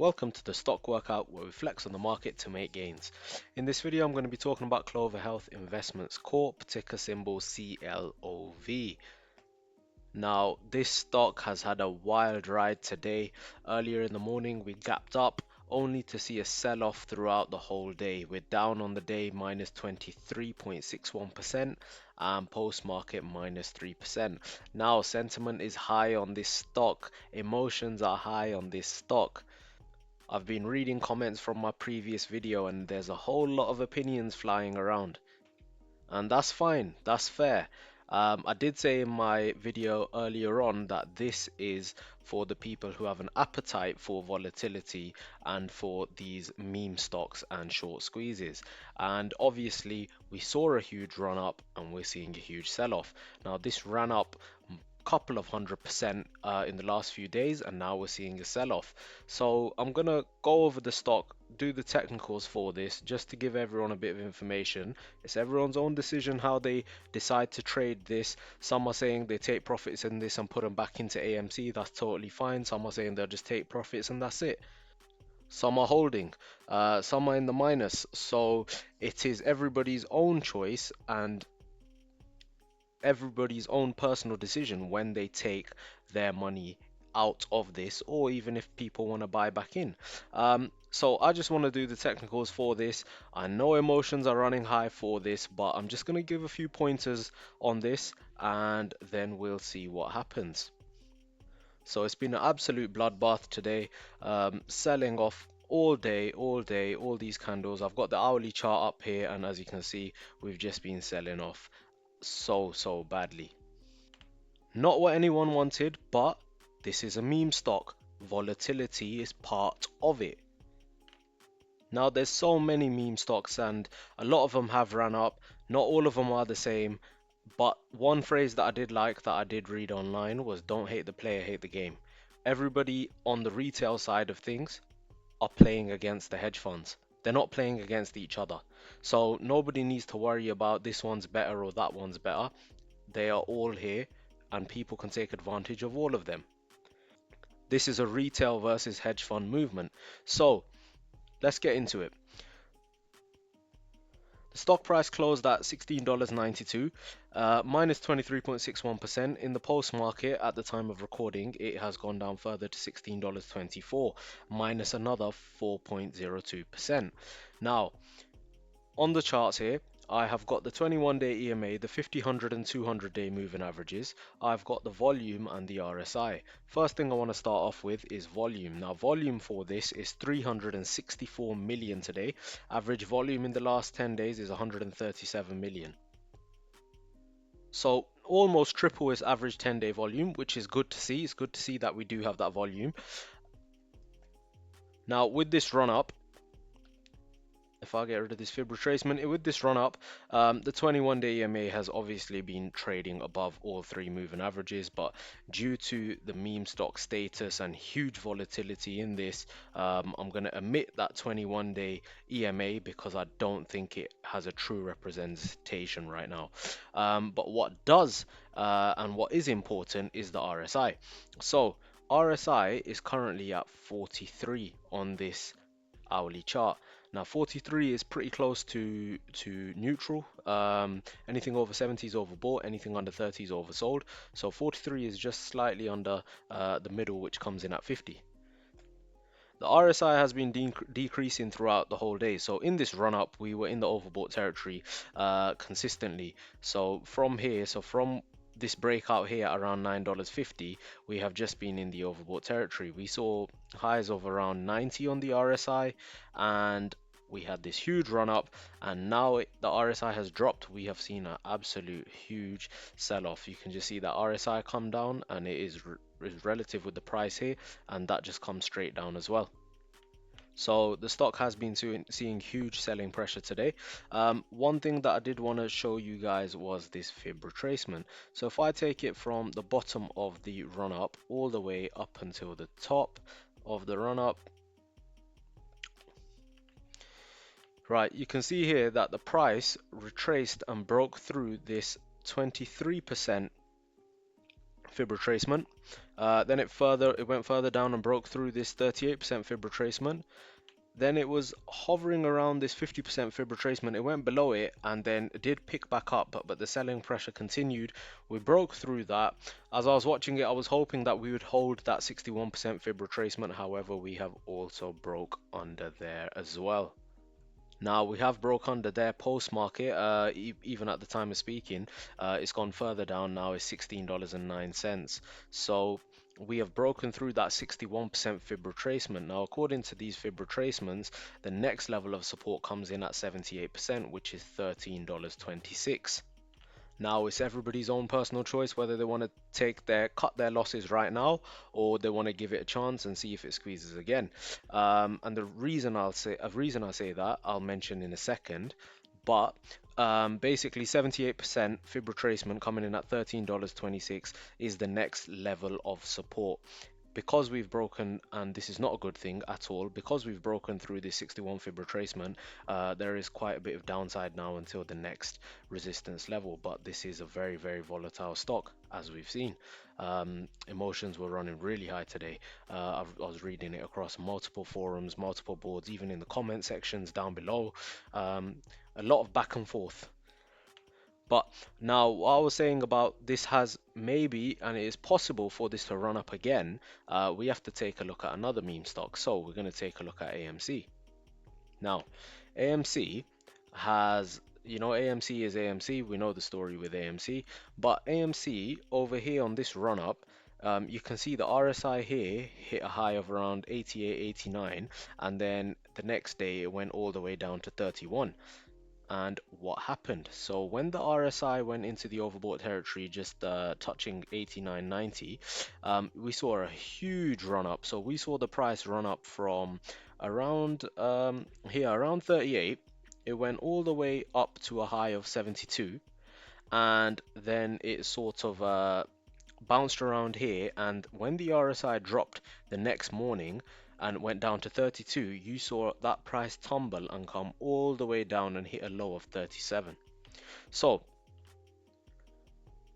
Welcome to the stock workout where we flex on the market to make gains. In this video, I'm going to be talking about Clover Health Investments Corp, ticker symbol CLOV. Now, this stock has had a wild ride today. Earlier in the morning, we gapped up only to see a sell-off throughout the whole day. We're down on the day minus 23.61% and post-market minus 3%. Now, sentiment is high on this stock. Emotions are high on this stock. I've been reading comments from my previous video and there's a whole lot of opinions flying around. And that's fine, that's fair. I did say in my video earlier on that this is for the people who have an appetite for volatility and for these meme stocks and short squeezes. And obviously we saw a huge run up and we're seeing a huge sell off. Now this ran up couple of 100% in the last few days, and now we're seeing a sell-off. So I'm gonna go over the stock, do the technicals for this just to give everyone a bit of information. It's everyone's own decision how they decide to trade this. Some are saying they take profits in this and put them back into AMC. That's totally fine. Some are saying they'll just take profits and that's it. Some are holding, some are in the minus. So it is everybody's own choice and everybody's own personal decision when they take their money out of this, or even if people want to buy back in. So I just want to do the technicals for this. I know emotions are running high for this, but I'm just going to give a few pointers on this and then we'll see what happens. So it's been an absolute bloodbath today, selling off all day, all these candles. I've got the hourly chart up here, and as you can see, we've just been selling off so badly. Not what anyone wanted, but this is a meme stock. Volatility is part of it. Now there's so many meme stocks and a lot of them have ran up. Not all of them are the same, but one phrase that I did like that I did read online was don't hate the player, hate the game. Everybody on the retail side of things are playing against the hedge funds. They're not playing against each other. So nobody needs to worry about this one's better or that one's better. They are all here and people can take advantage of all of them. This is a retail versus hedge fund movement. So let's get into it. The stock price closed at $16.92, minus 23.61%. In the post market at the time of recording, it has gone down further to $16.24, minus another 4.02%. Now, on the charts here, I have got the 21-day EMA, the 50, 100 and 200-day moving averages. I've got the volume and the RSI. First thing I want to start off with is volume. Now volume for this is 364 million today. Average volume in the last 10 days is 137 million. So almost triple its average 10-day volume, which is good to see. It's good to see that we do have that volume. Now with this run up, if I get rid of this fib retracement, with this run up, the 21-day EMA has obviously been trading above all three moving averages, but due to the meme stock status and huge volatility in this, I'm going to omit that 21-day EMA because I don't think it has a true representation right now. But what does and what is important is the RSI. So RSI is currently at 43 on this hourly chart. Now 43 is pretty close to neutral. Anything over 70 is overbought, anything under 30 is oversold. So 43 is just slightly under the middle, which comes in at 50. The RSI has been decreasing throughout the whole day. So in this run up, we were in the overbought territory consistently. So from here, from this breakout here around $9.50, we have just been in the overbought territory. We saw highs of around 90 on the RSI and we had this huge run up, and now the RSI has dropped. We have seen an absolute huge sell-off. You can just see that RSI come down and it is relative with the price here, and that just comes straight down as well. So the stock has been seeing huge selling pressure today. One thing that I did want to show you guys was this fib retracement. So if I take it from the bottom of the run up all the way up until the top of the run up, right, you can see here that the price retraced and broke through this 23% fib retracement. Then it went further down and broke through this 38% fib retracement. Then it was hovering around this 50% fib retracement. It went below it and then it did pick back up, but the selling pressure continued. We broke through that. As I was watching it, I was hoping that we would hold that 61% fib retracement. However, we have also broke under there as well. Now we have broke under there post market, even at the time of speaking, it's gone further down now, is $16.09. So we have broken through that 61% fib retracement. Now, according to these fib retracements, the next level of support comes in at 78%, which is $13.26. Now it's everybody's own personal choice whether they want to cut their losses right now, or they want to give it a chance and see if it squeezes again. And the reason I say that I'll mention in a second. But basically 78% fib retracement coming in at $13.26 is the next level of support. Because we've broken, and this is not a good thing at all, because we've broken through this 61 fib retracement, there is quite a bit of downside now until the next resistance level. But this is a very, very volatile stock, as we've seen. Emotions were running really high today. I was reading it across multiple forums, multiple boards, even in the comment sections down below. A lot of back and forth. But now, what I was saying about this has maybe, and it is possible for this to run up again, we have to take a look at another meme stock. So we're going to take a look at AMC. Now, AMC has, AMC is AMC. We know the story with AMC. But AMC over here on this run up, you can see the RSI here hit a high of around 88, 89, and then the next day it went all the way down to 31. And what happened? So when the RSI went into the overbought territory, just touching 89.90, we saw a huge run up. So we saw the price run up from around around 38. It went all the way up to a high of 72, and then it sort of bounced around here. And when the RSI dropped the next morning and went down to 32, you saw that price tumble and come all the way down and hit a low of 37. So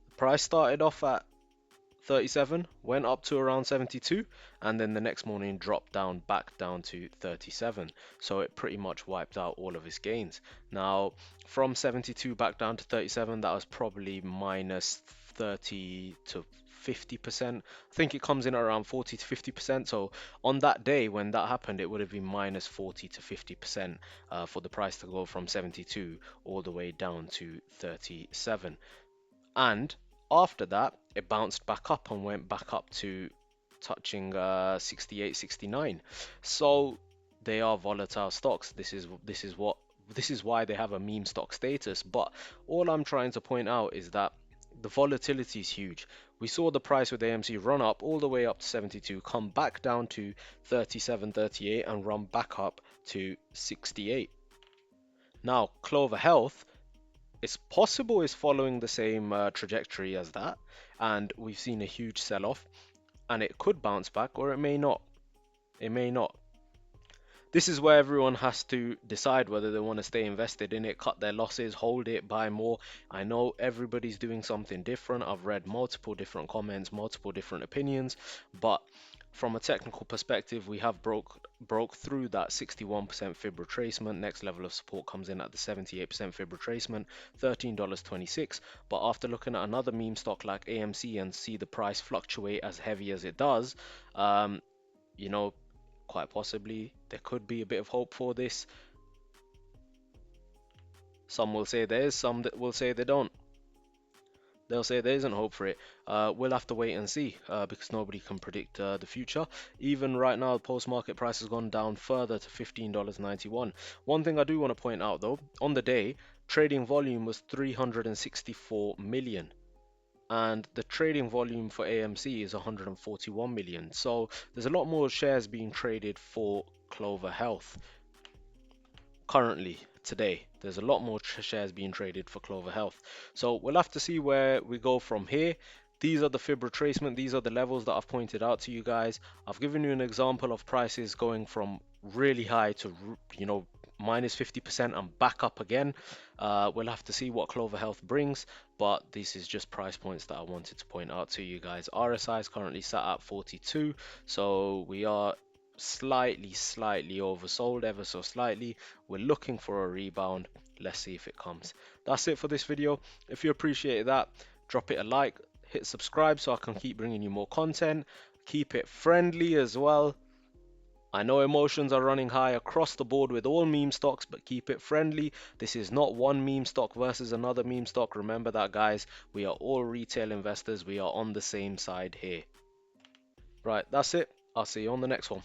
the price started off at 37, went up to around 72, and then the next morning dropped down back down to 37. So it pretty much wiped out all of its gains. Now from 72 back down to 37, that was probably minus 30 to 50%. I think it comes in around 40 to 50%. So on that day when that happened, it would have been minus 40 to 50% for the price to go from 72 all the way down to 37. And after that, it bounced back up and went back up to touching 68, 69. So they are volatile stocks. This is why they have a meme stock status. But all I'm trying to point out is that the volatility is huge. We saw the price with AMC run up all the way up to 72, come back down to 37, 38, and run back up to 68. Now, Clover Health, it's possible is following the same trajectory as that, and we've seen a huge sell-off, and it could bounce back, or it may not. It may not. This is where everyone has to decide whether they want to stay invested in it, cut their losses, hold it, buy more. I know everybody's doing something different. I've read multiple different comments, multiple different opinions, but from a technical perspective, we have broke through that 61% fib retracement. Next level of support comes in at the 78% fib retracement, $13.26. But after looking at another meme stock like AMC and see the price fluctuate as heavy as it does, you know, quite possibly there could be a bit of hope for this. Some will say there is, some that will say they don't. They'll say there isn't hope for it. We'll have to wait and see because nobody can predict the future. Even right now, the post-market price has gone down further to $15.91. One thing I do want to point out though, on the day, trading volume was 364 million. And the trading volume for AMC is 141 million. So there's a lot more shares being traded for Clover Health currently today. There's a lot more shares being traded for Clover Health. So we'll have to see where we go from here. These are the fib retracement. These are the levels that I've pointed out to you guys. I've given you an example of prices going from really high to, minus 50% and back up again. We'll have to see what Clover Health brings, but this is just price points that I wanted to point out to you guys. RSI is currently sat at 42, so we are slightly oversold, ever so slightly. We're looking for a rebound. Let's see if it comes. That's it for this video. If you appreciate that, drop it a like, hit subscribe so I can keep bringing you more content. Keep it friendly as well. I know emotions are running high across the board with all meme stocks, but keep it friendly. This is not one meme stock versus another meme stock. Remember that, guys. We are all retail investors. We are on the same side here. Right, that's it. I'll see you on the next one.